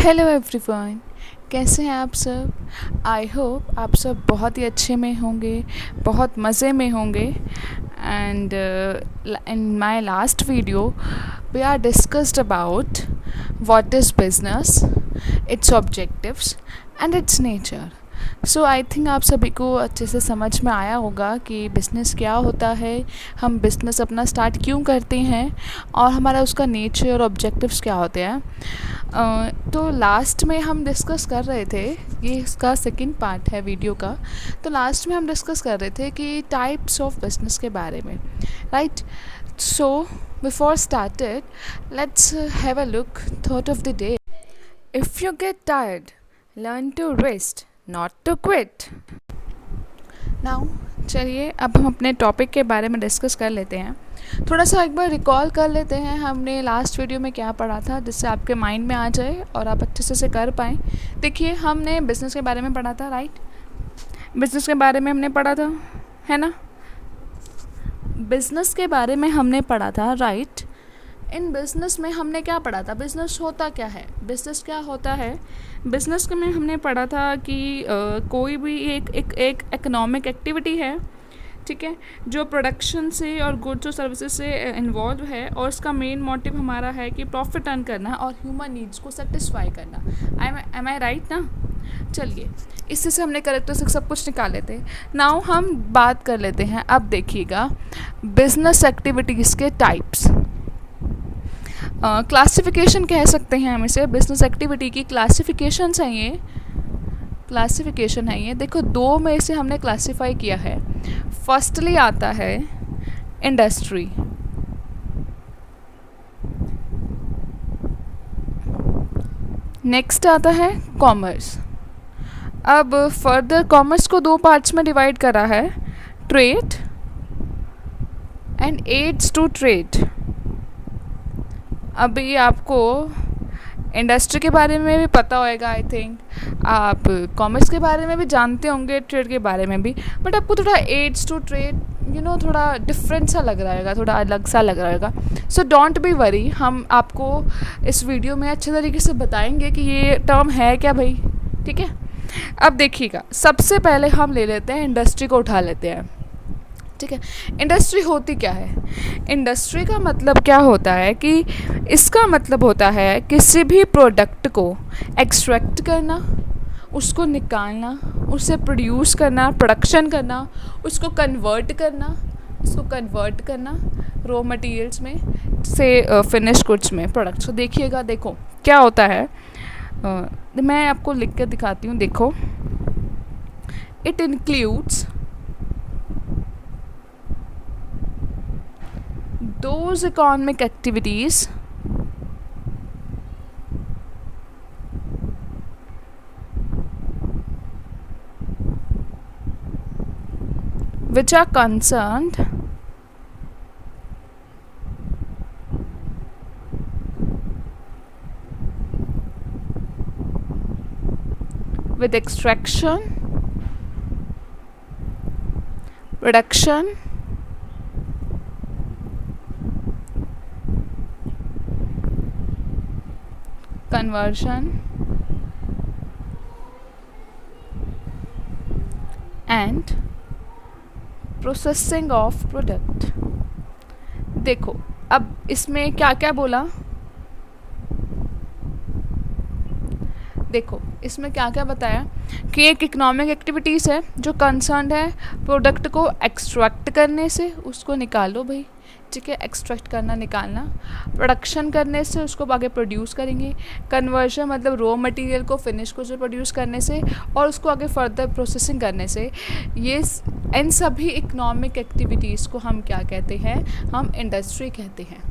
Hello everyone, कैसे हैं आप सब। आई होप आप सब बहुत ही अच्छे में होंगे, बहुत मज़े में होंगे। And in my last video we are discussed about what is business, its objectives and its nature. So I think आप सभी को अच्छे से समझ में आया होगा कि बिज़नेस क्या होता है, हम बिज़नेस अपना स्टार्ट क्यों करते हैं और हमारा उसका नेचर और ऑब्जेक्टिव्स क्या होते हैं। तो लास्ट में हम डिस्कस कर रहे थे, ये इसका सेकंड पार्ट है वीडियो का। तो लास्ट में हम डिस्कस कर रहे थे कि टाइप्स ऑफ बिजनेस के बारे में, right. So before started let's have a look thought of the day. If you get tired learn to rest, not to quit. Now चलिए अब हम अपने टॉपिक के बारे में डिस्कस कर लेते हैं। थोड़ा सा एक बार रिकॉल कर लेते हैं हमने लास्ट वीडियो में क्या पढ़ा था, जिससे आपके माइंड में आ जाए और आप अच्छे से कर पाएँ। देखिए, हमने बिज़नेस के बारे में पढ़ा था, राइट। बिज़नेस के बारे में हमने पढ़ा था, है ना। बिज़नेस के बारे में हमने पढ़ा था, राइट। इन बिज़नेस में हमने क्या पढ़ा था, बिज़नेस होता क्या है, बिज़नेस क्या होता है। बिज़नेस में हमने पढ़ा था कि कोई भी एक इकोनॉमिक एक्टिविटी है, ठीक है, जो प्रोडक्शन से और गुड्स और सर्विसेज से इन्वॉल्व है, और इसका मेन मोटिव हमारा है कि प्रॉफिट अर्न करना और ह्यूमन नीड्स को सेटिस्फाई करना। एम आई राइट ना। चलिए, इससे से हमने करेक्टरिस्टिक सब कुछ निकाल लेते हैं। नाउ हम बात कर लेते हैं। अब देखिएगा, बिजनेस एक्टिविटीज़ के टाइप्स, क्लासिफिकेशन कह सकते हैं हम इसे। बिजनेस एक्टिविटी की क्लासिफिकेशंस हैं ये, क्लासिफिकेशन है ये। देखो, दो में से हमने क्लासिफाई किया है। फर्स्टली आता है इंडस्ट्री, नेक्स्ट आता है कॉमर्स। अब फर्दर कॉमर्स को दो पार्ट्स में डिवाइड करा है, trade and aids to trade. अभी आपको इंडस्ट्री के बारे में भी पता होएगा, आई थिंक आप कॉमर्स के बारे में भी जानते होंगे, ट्रेड के बारे में भी, बट आपको थोड़ा एड्स टू ट्रेड थोड़ा डिफरेंट सा लग रहा होगा, थोड़ा अलग सा लग रहा होगा। सो डोंट बी वरी, हम आपको इस वीडियो में अच्छे तरीके से बताएंगे कि ये टर्म है क्या भाई, ठीक है। अब देखिएगा, सबसे पहले हम ले लेते हैं इंडस्ट्री को, उठा लेते हैं, ठीक है। इंडस्ट्री होती क्या है। इंडस्ट्री का मतलब क्या होता है कि इसका मतलब होता है किसी भी प्रोडक्ट को एक्सट्रैक्ट करना, उसको निकालना, उसे प्रोड्यूस करना, प्रोडक्शन करना, उसको कन्वर्ट करना रॉ मटेरियल्स में से फिनिश गुड्स में, प्रोडक्ट्स। तो देखिएगा, देखो क्या होता है। मैं आपको लिख कर दिखाती हूँ, देखो। It includes those economic activities which are concerned with extraction, production, conversion and processing of product। देखो, अब इसमें क्या क्या बोला, देखो इसमें क्या क्या बताया कि एक इकोनॉमिक एक्टिविटीज़ है जो कंसर्न है प्रोडक्ट को एक्सट्रैक्ट करने से, उसको निकालो भाई, ठीक है, एक्सट्रैक्ट करना, निकालना, प्रोडक्शन करने से उसको आगे प्रोड्यूस करेंगे, कन्वर्जन मतलब रॉ मटेरियल को फिनिश को जो प्रोड्यूस करने से और उसको आगे फर्दर प्रोसेसिंग करने से। ये इन सभी इकोनॉमिक एक्टिविटीज़ को हम क्या कहते हैं, हम इंडस्ट्री कहते हैं,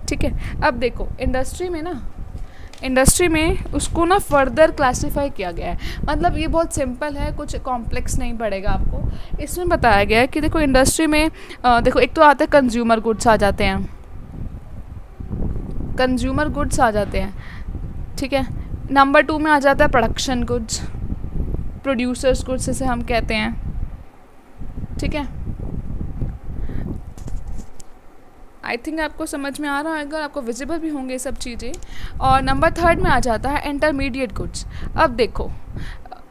ठीक है। अब देखो, इंडस्ट्री में उसको ना फर्दर क्लासीफाई किया गया है। मतलब ये बहुत सिंपल है, कुछ कॉम्प्लेक्स नहीं पड़ेगा आपको। इसमें बताया गया है कि देखो, इंडस्ट्री में देखो, एक तो आते हैं कंज्यूमर गुड्स आ जाते हैं, कंज्यूमर गुड्स आ जाते हैं, ठीक है। नंबर 2 में आ जाता है प्रोडक्शन गुड्स, प्रोड्यूसर्स गुड्स जिसे हम कहते हैं, ठीक है। आई थिंक आपको समझ में आ रहा होगा, आपको विजिबल भी होंगे ये सब चीज़ें। और नंबर थर्ड में आ जाता है इंटरमीडिएट गुड्स। अब देखो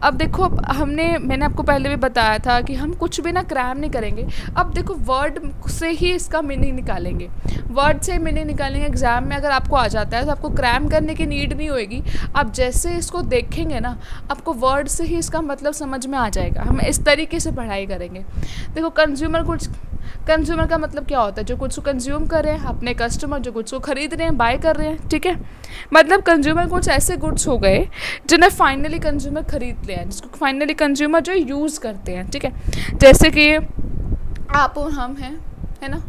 मैंने आपको पहले भी बताया था कि हम कुछ भी ना क्रैम नहीं करेंगे। अब देखो वर्ड से ही इसका मीनिंग निकालेंगे, वर्ड से मीनिंग निकालेंगे। एग्ज़ाम में अगर आपको आ जाता है तो आपको क्रैम करने की नीड नहीं होएगी। आप जैसे इसको देखेंगे ना, आपको वर्ड से ही इसका मतलब समझ में आ जाएगा। हम इस तरीके से पढ़ाई करेंगे। देखो कंज्यूमर का मतलब क्या होता है? जो गुड्स को कंज्यूम कर रहे हैं, अपने कस्टमर जो गुड्स को खरीद रहे हैं, बाय कर रहे हैं, ठीक है। मतलब कंज्यूमर कुछ ऐसे गुड्स हो गए जिन्हें फाइनली कंज्यूमर खरीद ले हैं, जिसको फाइनली कंज्यूमर जो यूज़ करते हैं, ठीक है। जैसे कि आप और हम हैं, है ना,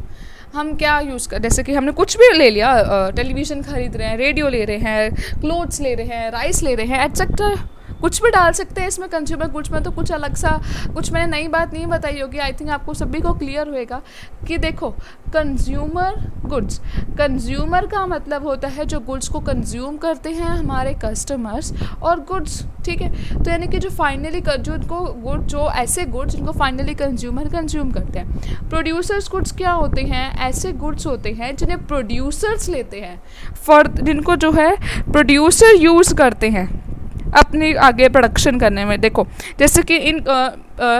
हम क्या यूज़ कर, जैसे कि हमने कुछ भी ले लिया, टेलीविज़न खरीद रहे हैं, रेडियो ले रहे हैं, क्लोथ्स ले रहे हैं, राइस ले रहे हैं, एटसेट्रा, कुछ भी डाल सकते हैं इसमें कंज्यूमर गुड्स में। तो कुछ अलग सा, कुछ मैंने नई बात नहीं बताई होगी। आई थिंक आपको सभी को क्लियर होएगा कि देखो कंज्यूमर का मतलब होता है जो गुड्स को कंज्यूम करते हैं हमारे कस्टमर्स, और गुड्स, ठीक है। तो यानी कि जो फाइनली जो ऐसे गुड्स जिनको फाइनली कंज्यूमर कंज्यूम करते हैं। प्रोड्यूसर्स गुड्स क्या होते हैं? ऐसे गुड्स होते हैं जिन्हें प्रोड्यूसर्स लेते हैं, जिनको जो है प्रोड्यूसर यूज़ करते हैं अपनी आगे प्रोडक्शन करने में। देखो जैसे कि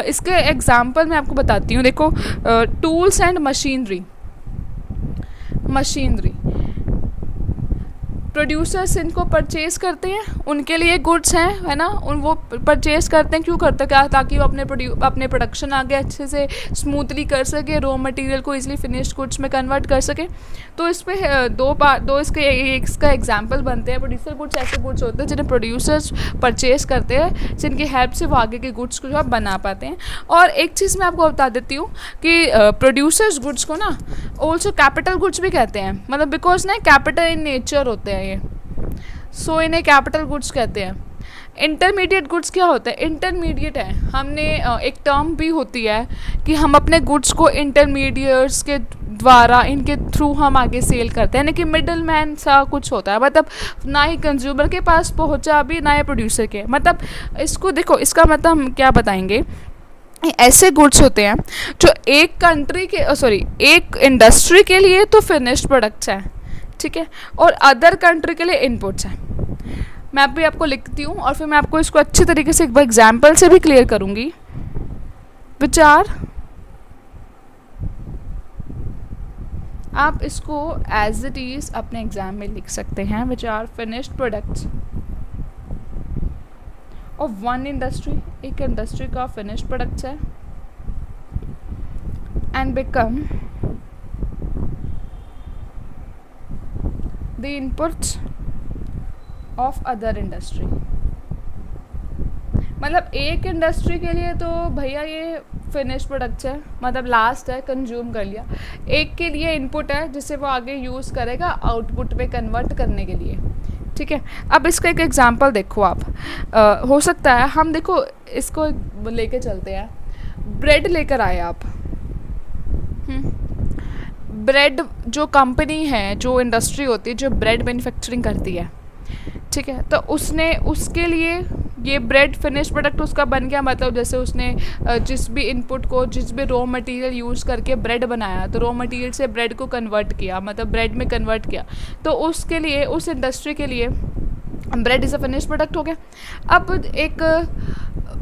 इसके एग्जांपल मैं आपको बताती हूँ। देखो टूल्स एंड मशीनरी प्रोड्यूसर्स इनको परचेज करते हैं, उनके लिए गुड्स हैं, है ना। वो परचेज करते हैं, क्यों करते हैं? क्या? ताकि वो अपने प्रोडक्शन आगे अच्छे से स्मूथली कर सके, रॉ मटेरियल को इजीली फिनिश्ड गुड्स में कन्वर्ट कर सके। तो इस पर इसका एग्जांपल बनते हैं। प्रोड्यूसर गुड्स ऐसे गुड्स होते हैं जिन्हें प्रोड्यूसर्स परचेज करते हैं, जिनकी हेल्प से वो आगे के गुड्स को जो बना पाते हैं। और एक चीज़ मैं आपको बता देती हूँ कि प्रोड्यूसर्स गुड्स को ना ऑल्सो कैपिटल गुड्स भी कहते हैं, मतलब बिकॉज ना कैपिटल इन नेचर होते हैं ये, सो इन्हें कैपिटल गुड्स कहते हैं। इंटरमीडिएट गुड्स क्या होता है? इंटरमीडिएट है, हमने एक टर्म भी होती है कि हम अपने गुड्स को इंटरमीडिएट्स के द्वारा, इनके थ्रू हम आगे सेल करते हैं, यानी कि मिडल मैन सा कुछ होता है। मतलब ना ही कंज्यूमर के पास पहुंचा अभी, ना ही प्रोड्यूसर के। मतलब इसको देखो, इसका मतलब हम क्या बताएंगे, ऐसे गुड्स होते हैं जो एक इंडस्ट्री के लिए तो फिनिश्ड प्रोडक्ट्स हैं, ठीक है, और अदर कंट्री के लिए इनपुट्स हैं। मैं भी आपको लिखती हूँ और फिर मैं आपको इसको अच्छे तरीके से एक बार एग्जाम्पल से भी क्लियर करूँगी। विचार आप इसको एज इट इज़ अपने एग्जाम में लिख सकते हैं, which are finished products of one industry, एक इंडस्ट्री का फिनिश्ड प्रोडक्ट्स है, and become the inputs of other industry. मतलब एक इंडस्ट्री के लिए तो भैया ये फिनिश्ड प्रोडक्ट्स है, मतलब लास्ट है, कंज्यूम कर लिया। एक के लिए इनपुट है जिसे वो आगे यूज़ करेगा आउटपुट में कन्वर्ट करने के लिए, ठीक है। अब इसका एक एग्जांपल देखो आप, हो सकता है हम देखो इसको लेके चलते हैं। ब्रेड लेकर आए आप, ब्रेड जो कंपनी है, जो इंडस्ट्री होती है जो ब्रेड मैन्युफैक्चरिंग करती है, ठीक है, तो उसके लिए ये ब्रेड फिनिश प्रोडक्ट उसका बन गया। मतलब जैसे उसने जिस भी इनपुट को, जिस भी रॉ मटेरियल यूज़ करके ब्रेड बनाया, तो रॉ मटेरियल से ब्रेड को कन्वर्ट किया, मतलब ब्रेड में कन्वर्ट किया, तो उसके लिए, उस इंडस्ट्री के लिए bread is a finish product हो गया। अब एक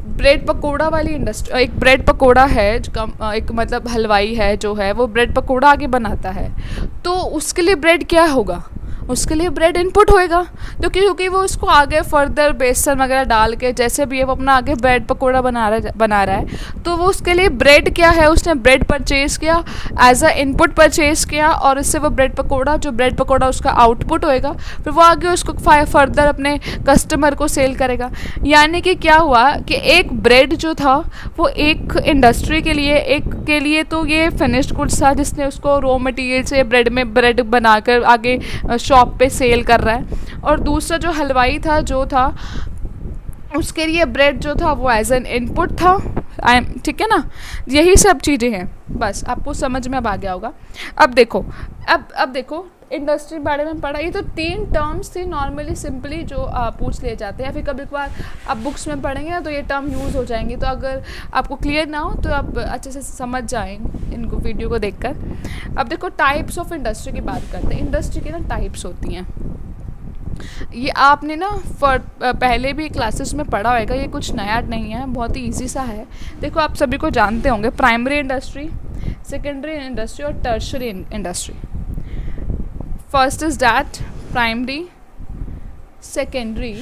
ब्रेड पकोड़ा वाली इंडस्ट्री, एक ब्रेड पकोड़ा है, एक मतलब हलवाई है जो है, वो ब्रेड पकोड़ा आगे बनाता है, तो उसके लिए ब्रेड क्या होगा? उसके लिए ब्रेड इनपुट होएगा, तो क्योंकि वो उसको आगे फर्दर बेसन वगैरह डाल के जैसे भी है वो अपना आगे ब्रेड पकोड़ा बना रहा है, तो वो उसके लिए ब्रेड क्या है, उसने ब्रेड परचेज़ किया, एज अ इनपुट परचेज़ किया, और इससे वो ब्रेड पकोड़ा उसका आउटपुट होएगा, फिर वो आगे उसको फर्दर अपने कस्टमर को सेल करेगा। यानी कि क्या हुआ कि एक ब्रेड जो था वो एक इंडस्ट्री के लिए तो ये फिनिश्ड गुड्स था, जिसने उसको रॉ मटेरियल से ब्रेड बनाकर आगे शॉप पे सेल कर रहा है। और दूसरा जो हलवाई था, जो था उसके लिए ब्रेड जो था वो एज एन इनपुट था। ठीक है ना, यही सब चीज़ें हैं, बस आपको समझ में अब आ गया होगा। अब देखो, अब देखो इंडस्ट्री बारे में पढ़ा, ये तो 3 टर्म्स थी नॉर्मली सिंपली जो पूछ लिए जाते हैं, फिर कभी कभार आप बुक्स में पढ़ेंगे ना तो ये टर्म यूज़ हो जाएंगे, तो अगर आपको क्लियर ना हो तो आप अच्छे से समझ जाएंगे इनको वीडियो को देखकर। अब देखो टाइप्स ऑफ इंडस्ट्री की बात करते हैं। इंडस्ट्री की ना टाइप्स होती हैं, ये आपने ना पहले भी क्लासेस में पढ़ा होगा, ये कुछ नया नहीं है, बहुत ही इजी सा है। देखो आप सभी को जानते होंगे, प्राइमरी इंडस्ट्री, सेकेंडरी इंडस्ट्री और tertiary industry. First is that primary, secondary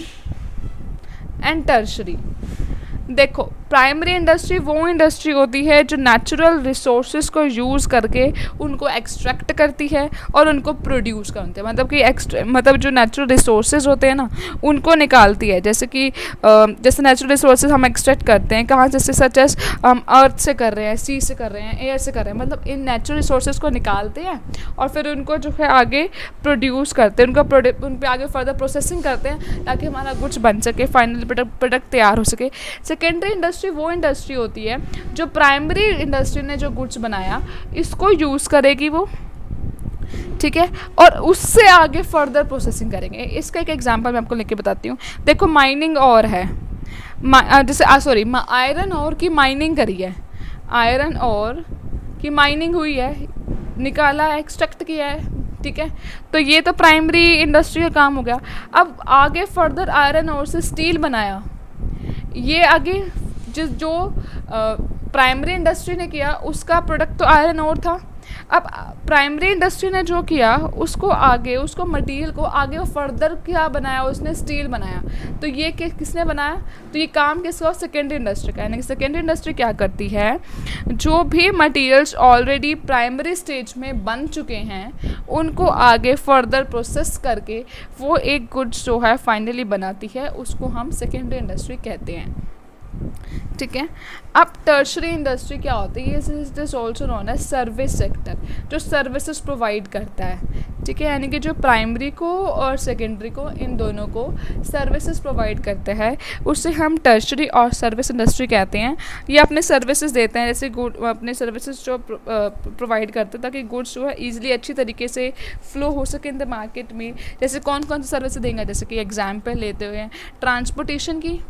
and tertiary. देखो प्राइमरी इंडस्ट्री वो इंडस्ट्री होती है जो नेचुरल रिसोर्सेज को यूज़ करके उनको एक्सट्रैक्ट करती है और उनको प्रोड्यूस करती है, मतलब कि मतलब जो नेचुरल रिसोर्सेज होते हैं ना उनको निकालती है। जैसे कि जैसे नेचुरल रिसोर्सेज हम एक्सट्रैक्ट करते हैं कहाँ, जैसे सच एज हम अर्थ से कर रहे हैं, सी से कर रहे हैं, एयर से कर रहे हैं, मतलब इन नेचुरल रिसोर्सेज को निकालते हैं और फिर उनको जो है आगे प्रोड्यूस करते हैं, उन पर आगे फर्दर प्रोसेसिंग करते हैं ताकि हमारा गुड्स बन सके, फाइनल प्रोडक्ट तैयार हो सके। सेकेंडरी इंडस्ट्री वो इंडस्ट्री होती है जो प्राइमरी इंडस्ट्री ने जो गुड्स बनाया इसको यूज़ करेगी वो, ठीक है, और उससे आगे फर्दर प्रोसेसिंग करेंगे। इसका एक एग्जांपल मैं आपको लेके बताती हूँ। देखो माइनिंग और है, जैसे सॉरी आयरन और की माइनिंग करी है, आयरन और की माइनिंग हुई है, निकाला है, एक्सट्रैक्ट किया है, ठीक है, तो ये तो प्राइमरी इंडस्ट्री का काम हो गया। अब आगे फर्दर आयरन और से स्टील बनाया, ये आगे जो प्राइमरी इंडस्ट्री ने किया उसका प्रोडक्ट तो आयरन और था। अब प्राइमरी इंडस्ट्री ने जो किया उसको आगे, उसको मटेरियल को आगे फर्दर क्या बनाया, उसने स्टील बनाया। तो ये किसने बनाया, तो ये काम किसका, सेकेंडरी इंडस्ट्री का। यानी कि सेकेंडरी इंडस्ट्री क्या करती है, जो भी मटेरियल्स ऑलरेडी प्राइमरी स्टेज में बन चुके हैं उनको आगे फर्दर प्रोसेस करके वो एक गुड्स जो है फाइनली बनाती है, उसको हम सेकेंडरी इंडस्ट्री कहते हैं, ठीक है। अब टर्शरी इंडस्ट्री क्या होती है, it is also known as service sector, जो सर्विसेज प्रोवाइड करता है, ठीक है, यानी कि जो प्राइमरी को और सेकेंडरी को इन दोनों को सर्विसेज प्रोवाइड करते हैं उसे हम टर्शरी और सर्विस इंडस्ट्री कहते हैं। ये अपने सर्विसेज देते हैं, जैसे अपने सर्विसेज जो प्रोवाइड करते हैं ताकि गुड्स जो है ईजिली अच्छी तरीके से फ्लो हो सके इन द मार्केट में। जैसे कौन कौन सी सर्विसेज देंगे, जैसे कि एग्जाम्पल लेते हुए ट्रांसपोर्टेशन की,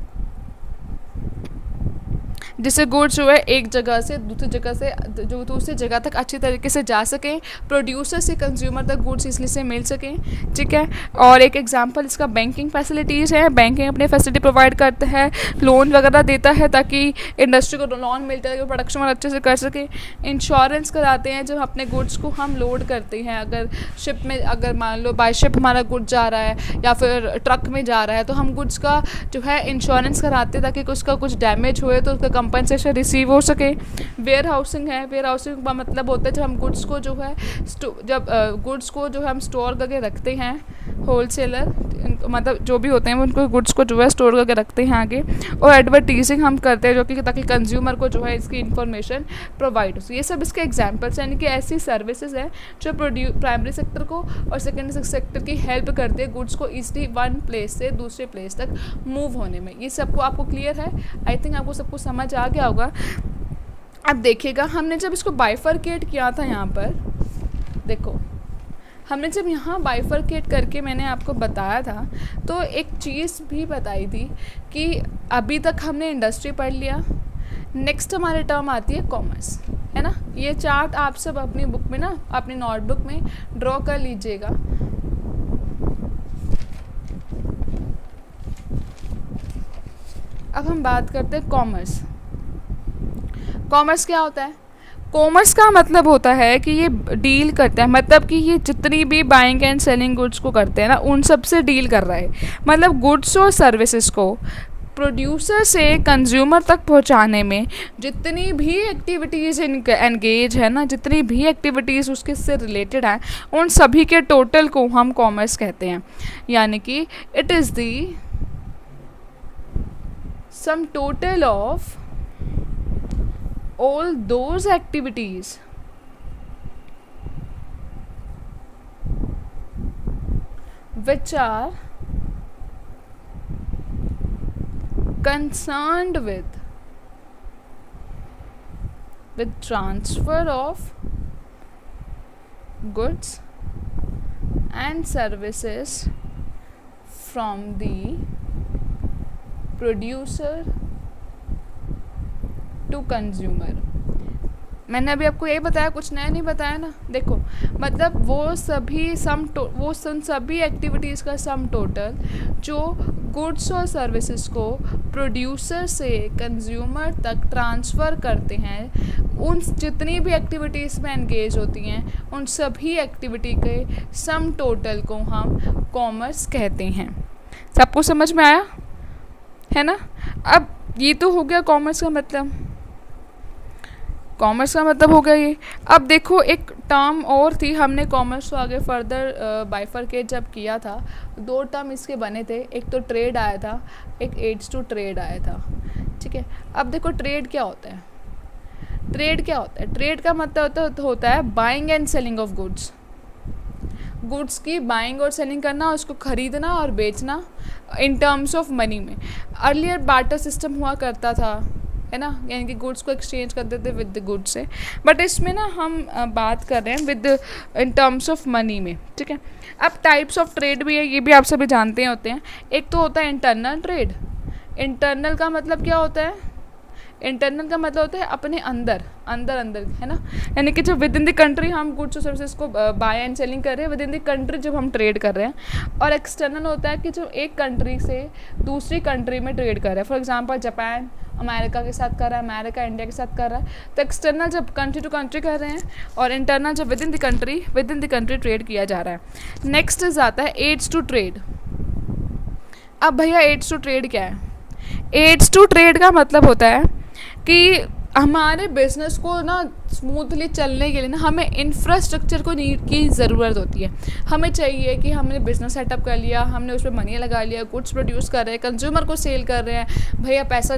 जिससे गुड्स जो है एक जगह से दूसरी जगह तक अच्छी तरीके से जा सकें, प्रोड्यूसर से कंज्यूमर तक गुड्स इसलिए से मिल सकें, ठीक है। और एक एग्जांपल इसका बैंकिंग फैसिलिटीज़ है, बैंकिंग अपनी फैसिलिटी प्रोवाइड करता है, लोन वगैरह देता है ताकि इंडस्ट्री को लोन मिलता है कि प्रोडक्शन और अच्छे से कर सके। इंश्योरेंस कराते हैं जब अपने गुड्स को हम लोड करते हैं, अगर शिप में, अगर मान लो बाय शिप हमारा गुड्स जा रहा है या फिर ट्रक में जा रहा है तो हम गुड्स का जो है इंश्योरेंस कराते हैं ताकि उसका कुछ डैमेज हुए तो उसका कंपनसेशन रिसीव हो सके। वेयर हाउसिंग है, वेयर हाउसिंग का मतलब होता है जब हम गुड्स को जो है गुड्स को जो है हम स्टोर करके रखते हैं, होलसेलर मतलब जो भी होते हैं उनको गुड्स को जो है स्टोर करके रखते हैं आगे। और एडवर्टीजिंग हम करते हैं जो कि ताकि कंज्यूमर को जो है इसकी इन्फॉर्मेशन प्रोवाइड हो। ये सब इसके एग्जाम्पल्स यानी कि ऐसी सर्विसेज हैं जो प्राइमरी सेक्टर को और सेकेंडरी सेक्टर की हेल्प करते हैं गुड्स को ईजिली वन प्लेस से दूसरे प्लेस तक मूव होने में। ये सबको आपको क्लियर है, आई थिंक आपको सबको समझ आ गया होगा। अब देखिएगा हमने जब इसको बाइफरकेट किया था, यहाँ पर देखो हमने जब यहाँ बाइफरकेट करके मैंने आपको बताया था तो एक चीज़ भी बताई थी कि अभी तक हमने इंडस्ट्री पढ़ लिया, नेक्स्ट हमारे टर्म आती है कॉमर्स, है ना। ये चार्ट आप सब अपनी बुक में ना, अपनी नोटबुक में ड्रॉ कर लीजिएगा। अब हम बात करते हैं कॉमर्स। कॉमर्स क्या होता है, कॉमर्स का मतलब होता है कि ये डील करता है, मतलब कि ये जितनी भी बाइंग एंड सेलिंग गुड्स को करते हैं ना उन सब से डील कर रहा है। मतलब गुड्स और सर्विसेज को प्रोड्यूसर से कंज्यूमर तक पहुंचाने में जितनी भी एक्टिविटीज़ एंगेज है ना, जितनी भी एक्टिविटीज़ उसके से रिलेटेड हैं उन सभी के टोटल को हम कॉमर्स कहते हैं। यानी कि it is the sum total of all those activities which are concerned with transfer of goods and services from the producer to consumer. मैंने अभी आपको यही बताया, कुछ नया नहीं बताया ना. देखो मतलब वो सभी एक्टिविटीज़ का सम टोटल जो गुड्स और सर्विसेज को प्रोड्यूसर से कंज्यूमर तक ट्रांसफ़र करते हैं, उन जितनी भी एक्टिविटीज़ में एंगेज होती हैं उन सभी एक्टिविटी के सम टोटल को हम कॉमर्स कहते हैं. सबको समझ में आया है ना? अब ये तो हो गया कॉमर्स का मतलब. कॉमर्स का मतलब हो गया ये. अब देखो एक टर्म और थी, हमने कॉमर्स को आगे फर्दर बाइफरकेट जब किया था, 2 टर्म इसके बने थे. एक तो ट्रेड आया था, एक एड्स टू ट्रेड आया था. ठीक है. अब देखो ट्रेड क्या होता है. ट्रेड का मतलब होता है buying and selling of goods की बाइंग और सेलिंग करना, उसको खरीदना और बेचना इन टर्म्स ऑफ मनी में. अर्लियर बार्टर सिस्टम हुआ करता था, है ना, यानी कि गुड्स को एक्सचेंज करते थे विद द गुड्स से. बट इसमें ना हम बात कर रहे हैं with in terms of money में. ठीक है. अब टाइप्स ऑफ ट्रेड भी है, ये भी आप सभी जानते होते हैं. एक तो होता है इंटरनल ट्रेड. इंटरनल का मतलब क्या होता है? इंटरनल का मतलब होता है अपने अंदर, है ना, यानी कि जब विद इन द कंट्री हम गुड्स और सर्विसेज को बाय एंड सेलिंग कर रहे हैं, विद इन द कंट्री जब हम ट्रेड कर रहे हैं. और एक्सटर्नल होता है कि जो एक कंट्री से दूसरी कंट्री में ट्रेड कर रहे हैं. फॉर एग्जांपल जापान अमेरिका के साथ कर रहा है, अमेरिका इंडिया के साथ कर रहा है. तो एक्सटर्नल जब कंट्री टू कंट्री कर रहे हैं, और इंटरनल जब with in the country trade किया जा रहा है. नेक्स्ट आता है एड्स टू ट्रेड. अब भैया एड्स टू ट्रेड क्या है? एड्स टू ट्रेड का मतलब होता है कि हमारे बिज़नेस को ना स्मूथली चलने के लिए ना हमें इंफ्रास्ट्रक्चर को नीड की ज़रूरत होती है. हमें चाहिए कि हमने बिज़नेस सेटअप कर लिया, हमने उस पर मनी लगा लिया, गुड्स प्रोड्यूस कर रहे हैं, कंज्यूमर को सेल कर रहे हैं, भैया पैसा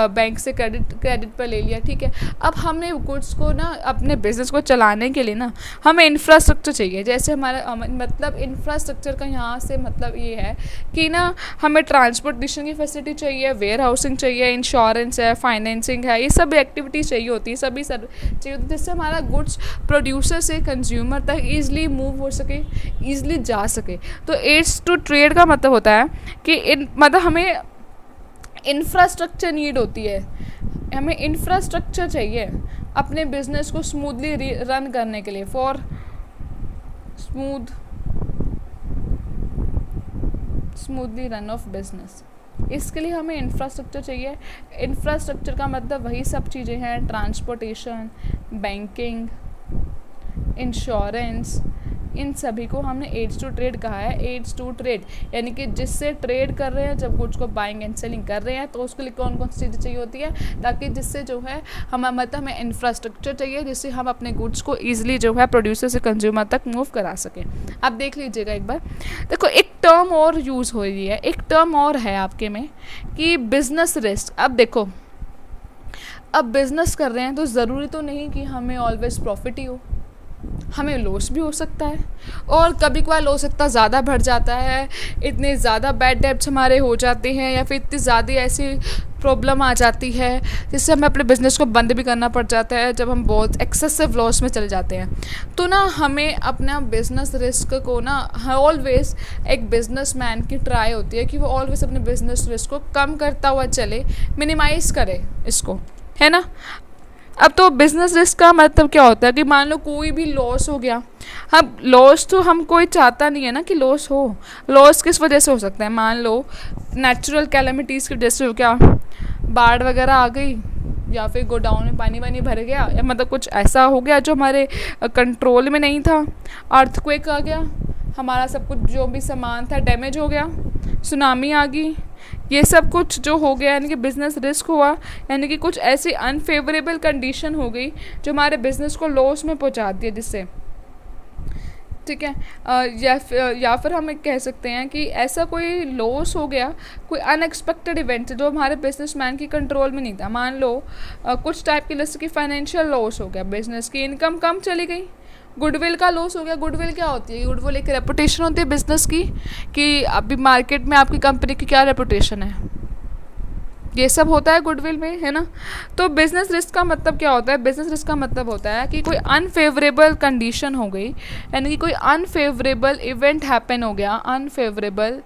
बैंक से क्रेडिट पर ले लिया. ठीक है. अब हमने गुड्स को ना अपने बिज़नेस को चलाने के लिए ना हमें इंफ्रास्ट्रक्चर चाहिए. जैसे हमारा मतलब इंफ्रास्ट्रक्चर का यहाँ से मतलब ये है कि ना हमें ट्रांसपोर्टेशन की फैसिलिटी चाहिए, वेयर हाउसिंग चाहिए, इंश्योरेंस है, फाइनेंसिंग है, ये सब एक्टिविटीज़ चाहिए होती है, सभी चाहिए, जिससे हमारा गुड्स प्रोड्यूसर से कंज्यूमर तक ईज़िली मूव हो सके, ईज़िली जा सके. तो एड्स टू ट्रेड का मतलब होता है कि मतलब हमें इंफ्रास्ट्रक्चर नीड होती है, हमें इंफ्रास्ट्रक्चर चाहिए अपने बिजनेस को स्मूथली रन करने के लिए, for smoothly run of business. इसके लिए हमें इंफ्रास्ट्रक्चर चाहिए. इंफ्रास्ट्रक्चर का मतलब वही सब चीज़ें हैं, ट्रांसपोर्टेशन, बैंकिंग, इंश्योरेंस, इन सभी को हमने एड्स टू ट्रेड कहा है. एड्स टू ट्रेड यानी कि जिससे ट्रेड कर रहे हैं, जब गुड्स को बाइंग एंड सेलिंग कर रहे हैं, तो उसके लिए कौन कौन सी चीज़ें चाहिए होती है, ताकि जिससे जो है हमें इंफ्रास्ट्रक्चर चाहिए जिससे हम अपने गुड्स को ईजिली जो है प्रोड्यूसर से कंज्यूमर तक मूव करा सकें. आप देख लीजिएगा एक बार. देखो एक टर्म और यूज़ हो रही है, एक टर्म और है आपके में कि बिजनेस रिस्क. अब देखो, अब बिज़नेस कर रहे हैं तो ज़रूरी तो नहीं कि हमें ऑलवेज प्रॉफिट ही हो, हमें लॉस भी हो सकता है, और कभी कभार लॉस इतना ज़्यादा बढ़ जाता है, इतने ज़्यादा बैड डेब्ट्स हमारे हो जाते हैं, या फिर इतनी ज़्यादा ऐसी प्रॉब्लम आ जाती है जिससे हमें अपने बिज़नेस को बंद भी करना पड़ जाता है, जब हम बहुत एक्सेसिव लॉस में चले जाते हैं. तो ना हमें अपना बिज़नेस रिस्क को ना ऑलवेज, एक बिजनेसमैन की ट्राई होती है कि वो ऑलवेज अपने बिज़नेस रिस्क को कम करता हुआ चले, मिनिमाइज़ करे इसको, है ना. अब तो बिज़नेस रिस्क का मतलब क्या होता है कि मान लो कोई भी लॉस हो गया. अब लॉस तो हम कोई चाहता नहीं है ना कि लॉस हो. लॉस किस वजह से हो सकता है? मान लो नेचुरल कैलेमिटीज़ की वजह से हो, क्या बाढ़ वगैरह आ गई, या फिर गोडाउन में पानी भर गया, या मतलब कुछ ऐसा हो गया जो हमारे कंट्रोल में नहीं था. अर्थक्वेक आ गया, हमारा सब कुछ जो भी सामान था डैमेज हो गया, सुनामी आ गई, ये सब कुछ जो हो गया, यानी कि बिज़नेस रिस्क हुआ, यानी कि कुछ ऐसी अनफेवरेबल कंडीशन हो गई जो हमारे बिज़नेस को लॉस में पहुंचा दिया, जिससे, ठीक है, या फिर हम कह सकते हैं कि ऐसा कोई लॉस हो गया, कोई अनएक्सपेक्टेड इवेंट जो हमारे बिजनेसमैन की कंट्रोल में नहीं था. मान लो कुछ टाइप की जैसे कि फाइनेंशियल लॉस हो गया, बिज़नेस की इनकम कम चली गई, गुडविल का लॉस हो गया. गुडविल क्या होती है? गुडविल एक रेपुटेशन होती है बिज़नेस की, कि अभी मार्केट में आपकी कंपनी की क्या रेपुटेशन है, ये सब होता है गुडविल में, है ना। तो बिजनेस रिस्क का मतलब क्या होता है? बिजनेस रिस्क का मतलब होता है कि कोई अनफेवरेबल कंडीशन हो गई, यानी कि कोई अनफेवरेबल इवेंट हैपन हो गया, अनफेवरेबल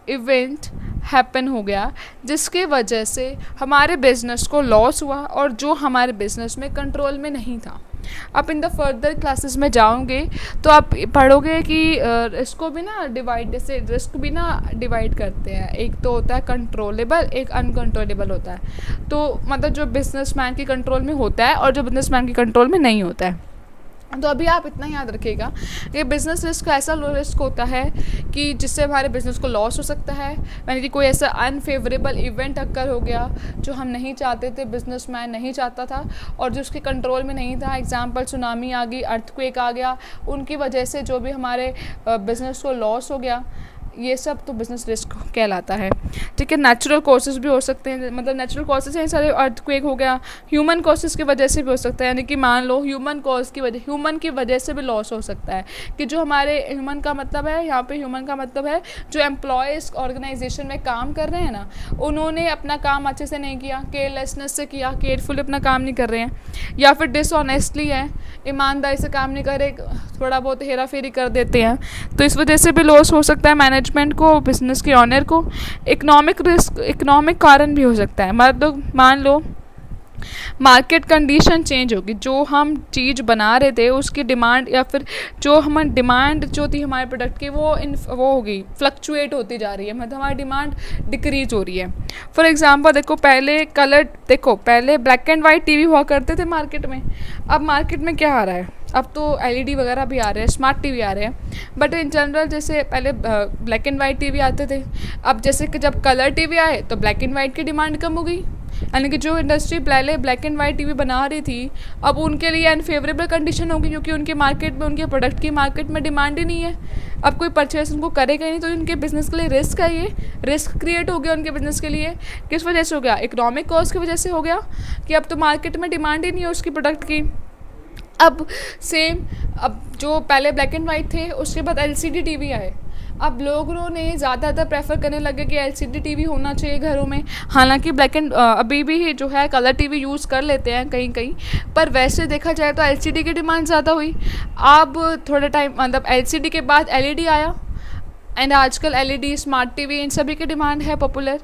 इवेंट हैपन हो गया जिसके वजह से हमारे बिजनेस को लॉस हुआ और जो हमारे बिजनेस में कंट्रोल में नहीं था। आप इन द फर्दर क्लासेस में जाओगे तो आप पढ़ोगे कि इसको भी ना डिवाइड, जैसे रिस्क भी ना डिवाइड करते हैं, एक तो होता है कंट्रोलेबल, एक अनकंट्रोलेबल होता है। तो मतलब जो बिजनेसमैन के कंट्रोल में होता है और जो बिजनेसमैन के कंट्रोल में नहीं होता है। तो अभी आप इतना याद रखिएगा कि बिज़नेस रिस्क ऐसा रिस्क होता है कि जिससे हमारे बिज़नेस को लॉस हो सकता है, यानी कि कोई ऐसा अनफेवरेबल इवेंट अक्कर हो गया जो हम नहीं चाहते थे, बिजनेसमैन नहीं चाहता था और जो उसके कंट्रोल में नहीं था। एग्जांपल सुनामी आ गई, अर्थक्वेक आ गया, उनकी वजह से जो भी हमारे बिज़नेस को लॉस हो गया, ये सब तो बिज़नेस रिस्क कहलाता है। ठीक है, नेचुरल कॉसेस भी हो सकते हैं, मतलब नेचुरल कॉसेस हैं सारे, अर्थक्वेक हो गया, ह्यूमन कॉसेस की वजह से भी हो सकता है, यानी कि मान लो ह्यूमन की वजह से भी लॉस हो सकता है कि जो हमारे ह्यूमन का मतलब है, यहाँ पे ह्यूमन का मतलब है जो एम्प्लॉयज़ ऑर्गेनाइजेशन में काम कर रहे हैं ना, उन्होंने अपना काम अच्छे से नहीं किया, केयरलेसनेस से किया, केयरफुली अपना काम नहीं कर रहे हैं, या फिर डिसऑनेस्टली है, ईमानदारी से काम नहीं कर रहे, थोड़ा बहुत हेरा फेरी कर देते हैं, तो इस वजह से भी लॉस हो सकता है मैनेजमेंट को, बिजनेस के ऑनर को। इकोनॉमिक रिस्क, इकोनॉमिक कारण भी हो सकता है, मतलब मान लो मार्केट कंडीशन चेंज होगी, जो हम चीज़ बना रहे थे उसकी डिमांड, या फिर जो हमारी डिमांड जो थी हमारे प्रोडक्ट की वो होगी, फ्लक्चुएट होती जा रही है, मतलब हमारी डिमांड डिक्रीज हो रही है। फॉर एग्जांपल देखो, पहले ब्लैक एंड वाइट टीवी हुआ करते थे मार्केट में, अब मार्केट में क्या आ रहा है? अब तो एलईडी वगैरह भी आ रहे हैं, स्मार्ट टीवी आ रहे हैं, बट इन जनरल जैसे पहले ब्लैक एंड वाइट टीवी आते थे, अब जैसे कि जब कलर टीवी आए तो ब्लैक एंड वाइट की डिमांड कम हो गई, यानी कि जो इंडस्ट्री पहले ब्लैक एंड वाइट टीवी बना रही थी अब उनके लिए अनफेवरेबल कंडीशन होगी, क्योंकि उनके मार्केट में, उनके प्रोडक्ट की मार्केट में डिमांड ही नहीं है, अब कोई परचेस उनको करेगा ही नहीं, तो उनके बिज़नेस के लिए रिस्क है, ये रिस्क क्रिएट हो गया उनके बिज़नेस के लिए। किस वजह से हो गया? इकोनॉमिक कॉस्ट की वजह से हो गया कि अब तो मार्केट में डिमांड ही नहीं है उसकी प्रोडक्ट की। अब जो पहले ब्लैक एंड वाइट थे उसके बाद एलसीडी टीवी आए, अब लोगों ने ज़्यादातर प्रेफर करने लगे कि एलसीडी टीवी होना चाहिए घरों में, हालांकि ब्लैक एंड अभी भी जो है कलर टीवी यूज़ कर लेते हैं कहीं कहीं, पर वैसे देखा जाए तो एलसीडी की डिमांड ज़्यादा हुई। अब थोड़े टाइम मतलब एलसीडी के बाद एलईडी आया, एंड आजकल एलईडी, स्मार्ट टीवी, इन सभी की डिमांड है पॉपुलर,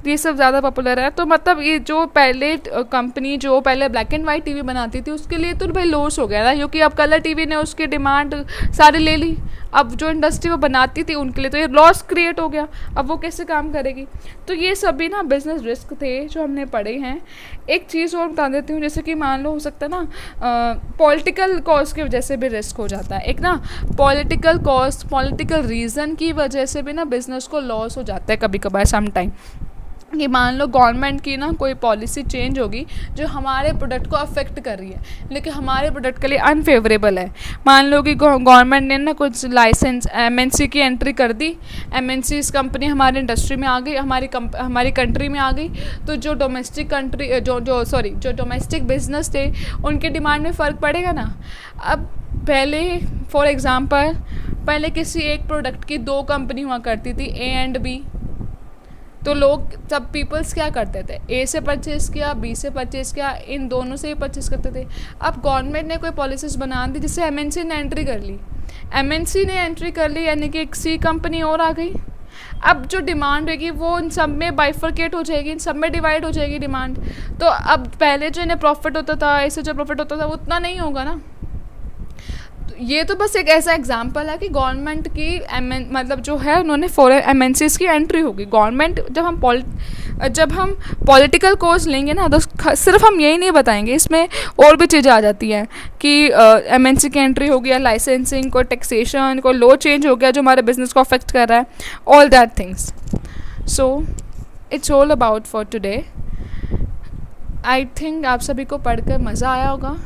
ये सब ज़्यादा पॉपुलर है। तो मतलब ये जो पहले कंपनी जो पहले ब्लैक एंड वाइट टीवी बनाती थी उसके लिए तो भाई लॉस हो गया ना, क्योंकि अब कलर टीवी ने उसकी डिमांड सारी ले ली, अब जो इंडस्ट्री वो बनाती थी उनके लिए तो ये लॉस क्रिएट हो गया, अब वो कैसे काम करेगी। तो ये सभी ना बिजनेस रिस्क थे जो हमने पढ़े हैं। एक चीज़ और बता देती हूँ, जैसे कि मान लो हो सकता है ना पॉलिटिकल कॉज की वजह से भी रिस्क हो जाता है, एक ना पॉलिटिकल कॉज, पॉलिटिकल रीज़न की वजह से भी ना बिज़नेस को लॉस हो जाता है कभी कभार सम टाइम, कि मान लो गवर्नमेंट की ना कोई पॉलिसी चेंज होगी जो हमारे प्रोडक्ट को अफेक्ट कर रही है, लेकिन हमारे प्रोडक्ट के लिए अनफेवरेबल है। मान लो कि गवर्नमेंट ने ना कुछ लाइसेंस एमएनसी की एंट्री कर दी, एमएनसी इस कंपनी हमारी इंडस्ट्री में आ गई, हमारी कंट्री में आ गई, तो जो डोमेस्टिक बिजनेस थे उनके डिमांड में फ़र्क पड़ेगा ना। अब पहले फॉर एग्ज़ाम्पल पहले किसी एक प्रोडक्ट की दो कंपनी हुआ करती थी, ए एंड बी, तो लोग सब पीपल्स क्या करते थे, ए से परचेज़ किया, बी से परचेज़ किया, इन दोनों से ही परचेज़ करते थे। अब गवर्नमेंट ने कोई पॉलिसीज़ बना दी जिससे एमएनसी ने एंट्री कर ली, यानी कि एक सी कंपनी और आ गई। अब जो डिमांड होगी वो इन सब में बाइफरकेट हो जाएगी, इन सब में डिवाइड हो जाएगी डिमांड। तो अब पहले जो इन्हें प्रॉफिट होता था, ऐसे जो प्रॉफिट होता था वो उतना नहीं होगा ना। ये तो बस एक ऐसा एग्जांपल है कि गवर्नमेंट की मतलब जो है उन्होंने फॉरेन एमएनसीज़ की एंट्री होगी। गवर्नमेंट जब हम पॉलिटिकल कोर्स लेंगे ना तो सिर्फ हम यही नहीं बताएंगे, इसमें और भी चीज़ें आ जाती हैं कि एमएनसी की एंट्री हो गया, लाइसेंसिंग, कोई टैक्सेशन, कोई लॉ चेंज हो गया जो हमारे बिजनेस को अफेक्ट कर रहा है, all that things. So it's all about for today. I think आप सभी को पढ़कर मज़ा आया होगा।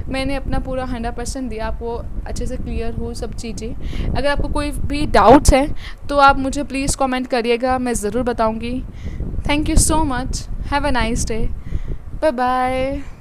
मैंने अपना पूरा 100% दिया, आपको अच्छे से क्लियर हो सब चीज़ें। अगर आपको कोई भी डाउट्स हैं तो आप मुझे प्लीज़ कमेंट करिएगा, मैं ज़रूर बताऊंगी। Thank you so much, have a nice day, bye bye.